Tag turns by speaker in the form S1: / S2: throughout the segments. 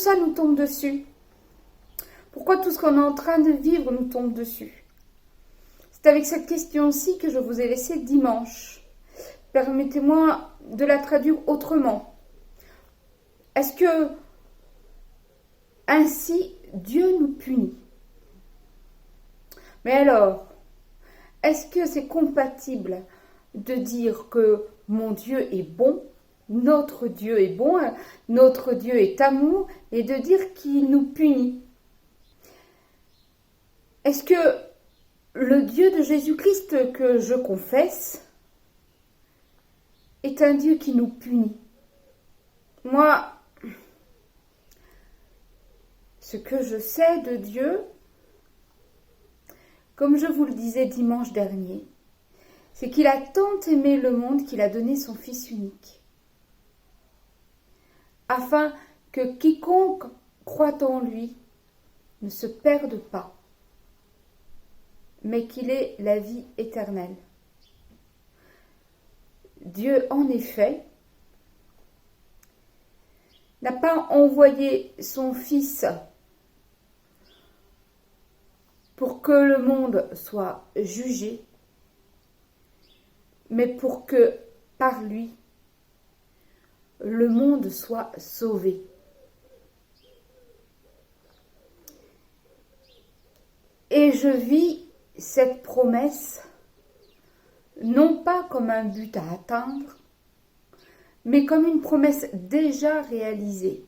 S1: ça nous tombe dessus? Pourquoi tout ce qu'on est en train de vivre nous tombe dessus? C'est avec cette question-ci que je vous ai laissé dimanche. Permettez-moi de la traduire autrement. Est-ce que ainsi Dieu nous punit? Mais alors, est-ce que c'est compatible de dire que mon Dieu est bon, notre Dieu est bon, notre Dieu est amour, et de dire qu'il nous punit? Est-ce que le Dieu de Jésus-Christ que je confesse est un Dieu qui nous punit? Moi, ce que je sais de Dieu, comme je vous le disais dimanche dernier, c'est qu'il a tant aimé le monde qu'il a donné son Fils unique, afin que quiconque croit en lui ne se perde pas, mais qu'il ait la vie éternelle. Dieu, en effet, n'a pas envoyé son Fils pour que le monde soit jugé, mais pour que, par lui, le monde soit sauvé. Et je vis cette promesse non pas comme un but à atteindre, mais comme une promesse déjà réalisée,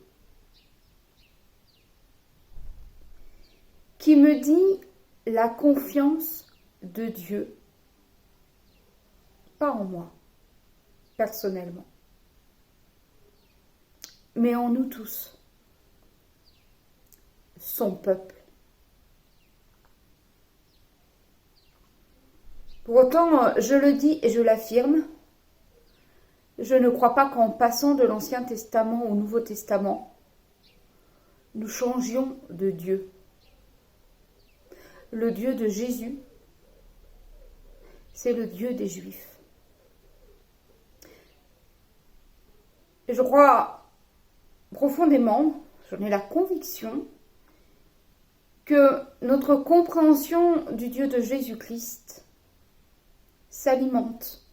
S1: qui me dit la confiance de Dieu, pas en moi, personnellement, mais en nous tous, son peuple. Pour autant, je le dis et je l'affirme, je ne crois pas qu'en passant de l'Ancien Testament au Nouveau Testament, nous changions de Dieu. Le Dieu de Jésus, c'est le Dieu des Juifs. Et je crois profondément, j'en ai la conviction, que notre compréhension du Dieu de Jésus-Christ s'alimente,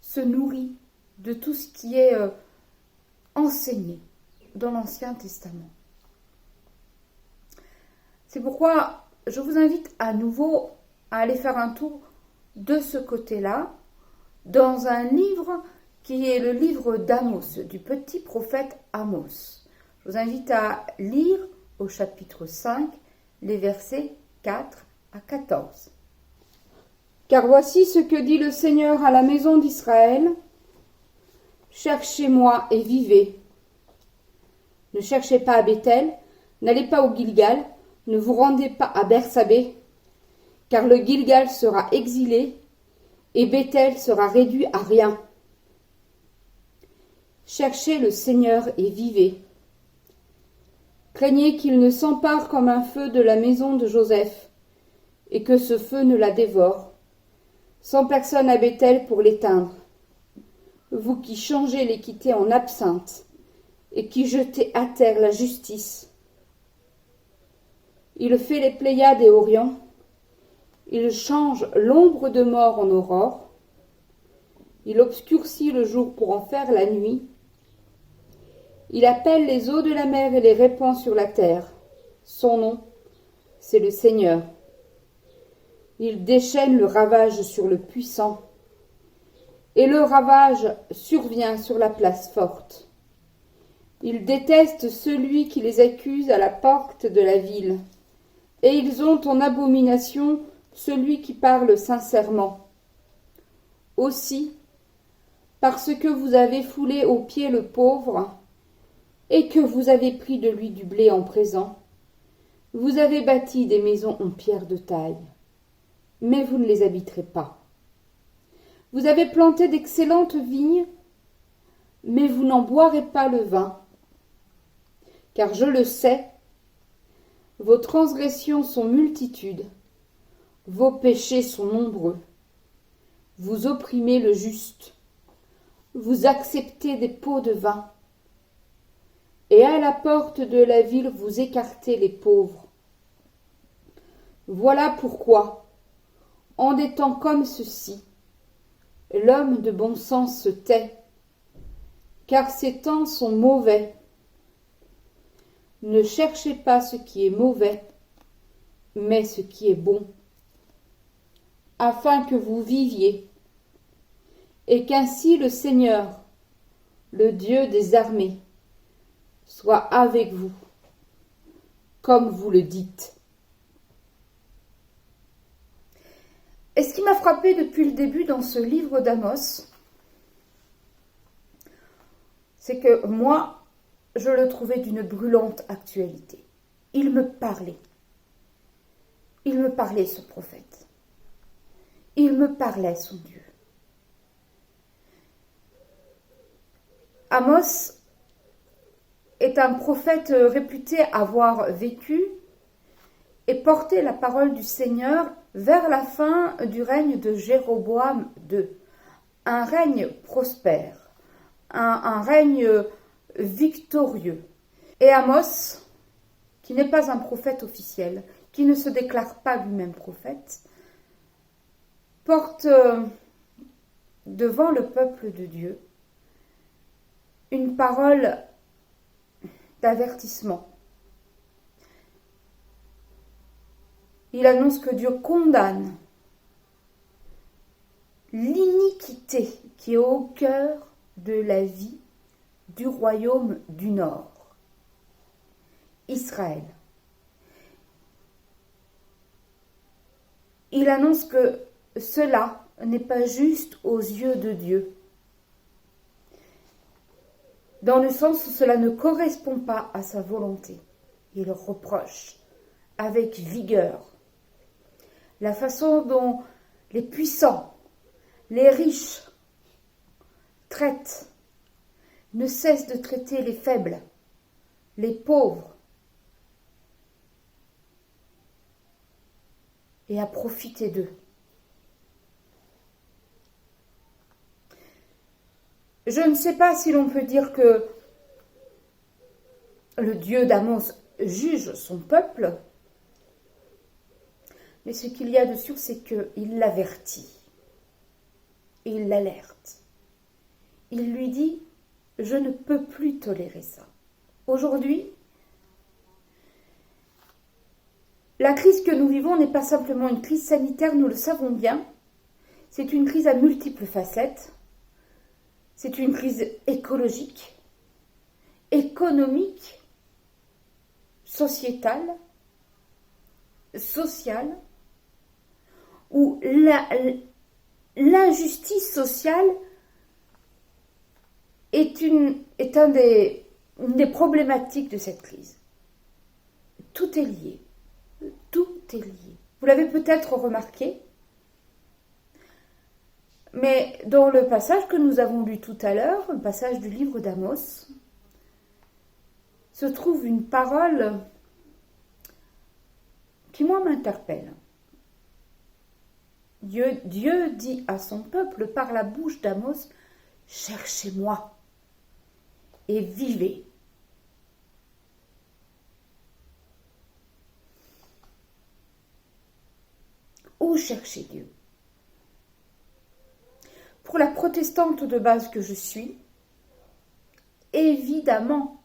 S1: se nourrit de tout ce qui est enseigné dans l'Ancien Testament. C'est pourquoi je vous invite à nouveau à aller faire un tour de ce côté-là, dans un livre qui est le livre d'Amos, du petit prophète Amos. Je vous invite à lire au chapitre 5, les versets 4 à 14. Car voici ce que dit le Seigneur à la maison d'Israël. Cherchez-moi et vivez. Ne cherchez pas à Béthel, n'allez pas au Gilgal, ne vous rendez pas à Bersabée, car le Gilgal sera exilé et Béthel sera réduit à rien. Cherchez le Seigneur et vivez. Craignez qu'il ne s'empare comme un feu de la maison de Joseph, et que ce feu ne la dévore, sans personne à Béthel pour l'éteindre. Vous qui changez l'équité en absinthe, et qui jetez à terre la justice. Il fait les Pléiades et Orient, il change l'ombre de mort en aurore, il obscurcit le jour pour en faire la nuit, il appelle les eaux de la mer et les répand sur la terre. Son nom, c'est le Seigneur. Il déchaîne le ravage sur le puissant, et le ravage survient sur la place forte. Ils détestent celui qui les accuse à la porte de la ville, et ils ont en abomination celui qui parle sincèrement. Aussi, parce que vous avez foulé aux pieds le pauvre, et que vous avez pris de lui du blé en présent, vous avez bâti des maisons en pierre de taille, mais vous ne les habiterez pas. Vous avez planté d'excellentes vignes, mais vous n'en boirez pas le vin. Car je le sais, vos transgressions sont multitudes, vos péchés sont nombreux. Vous opprimez le juste, vous acceptez des pots de vin. et à la porte de la ville vous écartez les pauvres. Voilà pourquoi, en des temps comme ceux-ci, l'homme de bon sens se tait, car ces temps sont mauvais. Ne cherchez pas ce qui est mauvais, mais ce qui est bon, afin que vous viviez, et qu'ainsi le Seigneur, le Dieu des armées, soit avec vous, comme vous le dites. Et ce qui m'a frappé depuis le début dans ce livre d'Amos, c'est que moi, je le trouvais d'une brûlante actualité. Il me parlait. Il me parlait, ce prophète. Il me parlait, son Dieu. Amos est un prophète réputé avoir vécu et porté la parole du Seigneur vers la fin du règne de Jéroboam II. Un règne prospère, un règne victorieux. Et Amos, qui n'est pas un prophète officiel, qui ne se déclare pas lui-même prophète, porte devant le peuple de Dieu une parole d'avertissement. Il annonce que Dieu condamne l'iniquité qui est au cœur de la vie du royaume du Nord, Israël. Il annonce que cela n'est pas juste aux yeux de Dieu, dans le sens où cela ne correspond pas à sa volonté. Il reproche avec vigueur la façon dont les puissants, les riches traitent, ne cessent de traiter les faibles, les pauvres, et à profiter d'eux. Je ne sais pas si l'on peut dire que le Dieu d'Amos juge son peuple, mais ce qu'il y a de sûr, c'est qu'il l'avertit, il l'alerte. Il lui dit, je ne peux plus tolérer ça. Aujourd'hui, la crise que nous vivons n'est pas simplement une crise sanitaire, nous le savons bien. C'est une crise à multiples facettes. C'est une crise écologique, économique, sociétale, sociale, où l'injustice sociale est une des problématiques de cette crise. Tout est lié. Tout est lié. Vous l'avez peut-être remarqué, mais dans le passage que nous avons lu tout à l'heure, le passage du livre d'Amos, se trouve une parole qui, moi, m'interpelle. Dieu dit à son peuple par la bouche d'Amos, « Cherchez-moi et vivez. » Où chercher Dieu? Pour la protestante de base que je suis, évidemment,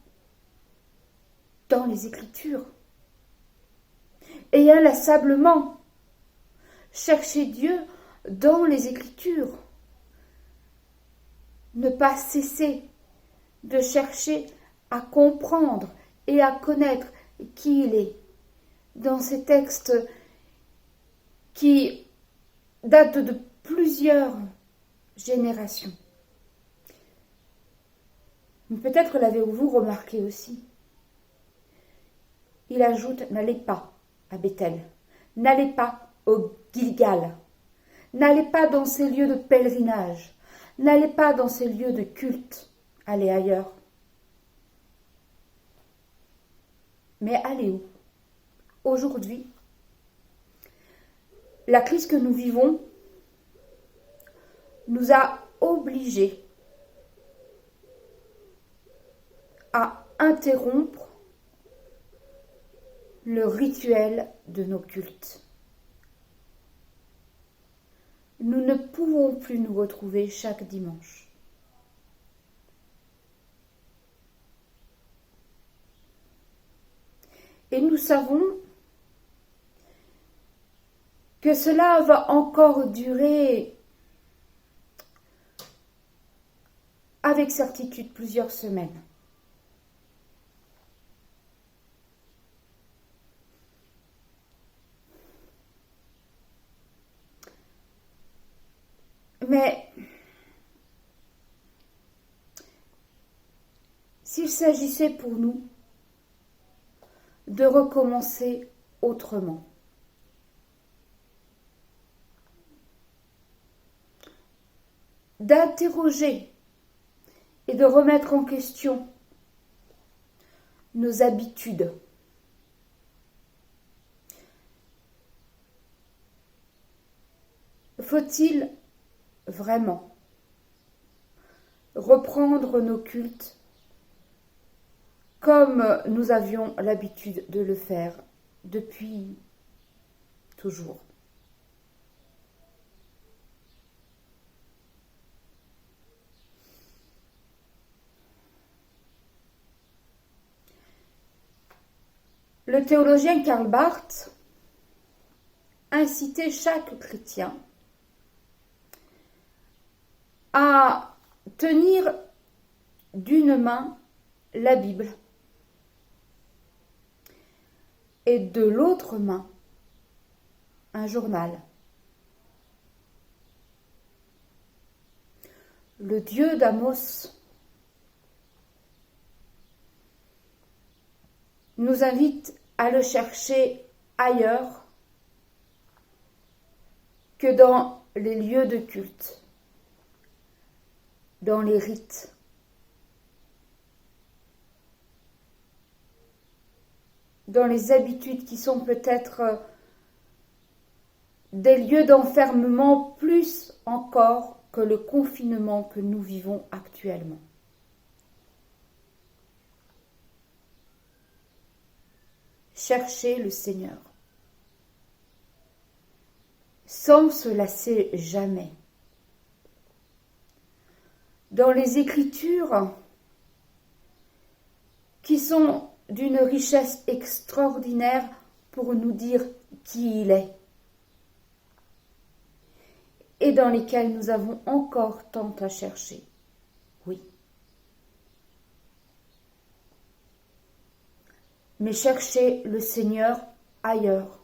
S1: dans les Écritures. Et inlassablement, chercher Dieu dans les Écritures. Ne pas cesser de chercher à comprendre et à connaître qui il est. Dans ces textes qui datent de plusieurs générations. Peut-être l'avez-vous remarqué aussi. Il ajoute, n'allez pas à Bethel, n'allez pas au Gilgal, n'allez pas dans ces lieux de pèlerinage, n'allez pas dans ces lieux de culte, allez ailleurs. Mais allez où? Aujourd'hui, la crise que nous vivons nous a obligés à interrompre le rituel de nos cultes. Nous ne pouvons plus nous retrouver chaque dimanche. Et nous savons que cela va encore durer avec certitude plusieurs semaines. Mais s'il s'agissait pour nous de recommencer autrement, d'interroger et de remettre en question nos habitudes, faut-il vraiment reprendre nos cultes comme nous avions l'habitude de le faire depuis toujours? Le théologien Karl Barth incitait chaque chrétien à tenir d'une main la Bible et de l'autre main un journal. Le Dieu d'Amos nous invite à le chercher ailleurs que dans les lieux de culte, dans les rites. Dans les habitudes qui sont peut-être des lieux d'enfermement plus encore que le confinement que nous vivons actuellement. Cherchez le Seigneur, sans se lasser jamais. Dans les Écritures, qui sont d'une richesse extraordinaire pour nous dire qui il est, et dans lesquelles nous avons encore tant à chercher. Oui. Mais cherchez le Seigneur ailleurs.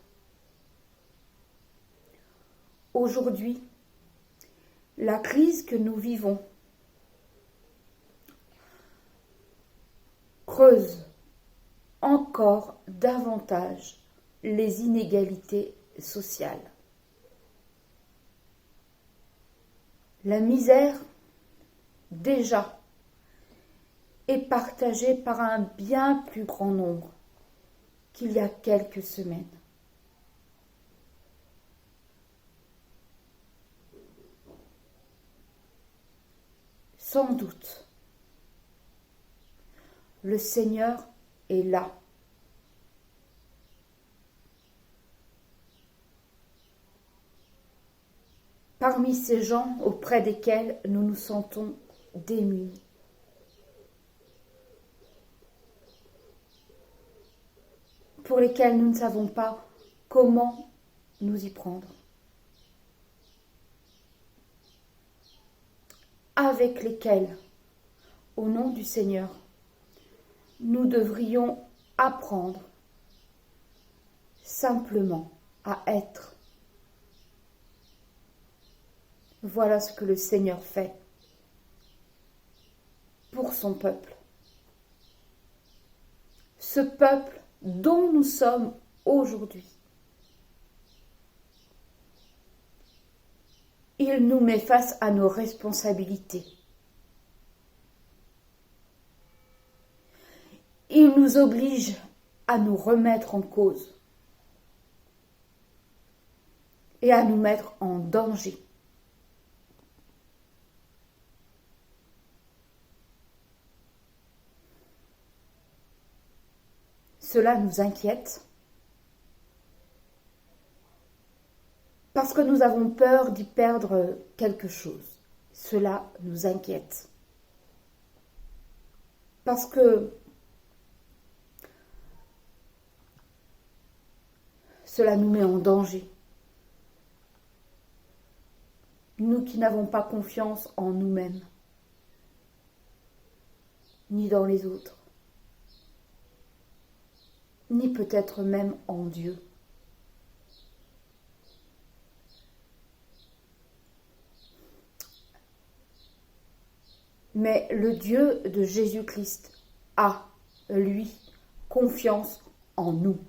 S1: Aujourd'hui, la crise que nous vivons creuse encore davantage les inégalités sociales. La misère, déjà, est partagée par un bien plus grand nombre qu'il y a quelques semaines. Sans doute, le Seigneur est là. Parmi ces gens auprès desquels nous nous sentons démunis. Pour lesquels nous ne savons pas comment nous y prendre. Avec lesquels, au nom du Seigneur, nous devrions apprendre simplement à être. Voilà ce que le Seigneur fait pour son peuple. Ce peuple dont nous sommes aujourd'hui. Il nous met face à nos responsabilités. Il nous oblige à nous remettre en cause et à nous mettre en danger. cela nous inquiète parce que nous avons peur d'y perdre quelque chose. Cela nous inquiète. Parce que cela nous met en danger. Nous qui n'avons pas confiance en nous-mêmes, ni dans les autres, ni peut-être même en Dieu. Mais le Dieu de Jésus-Christ a, lui, confiance en nous.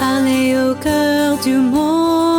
S2: Allez au cœur du monde.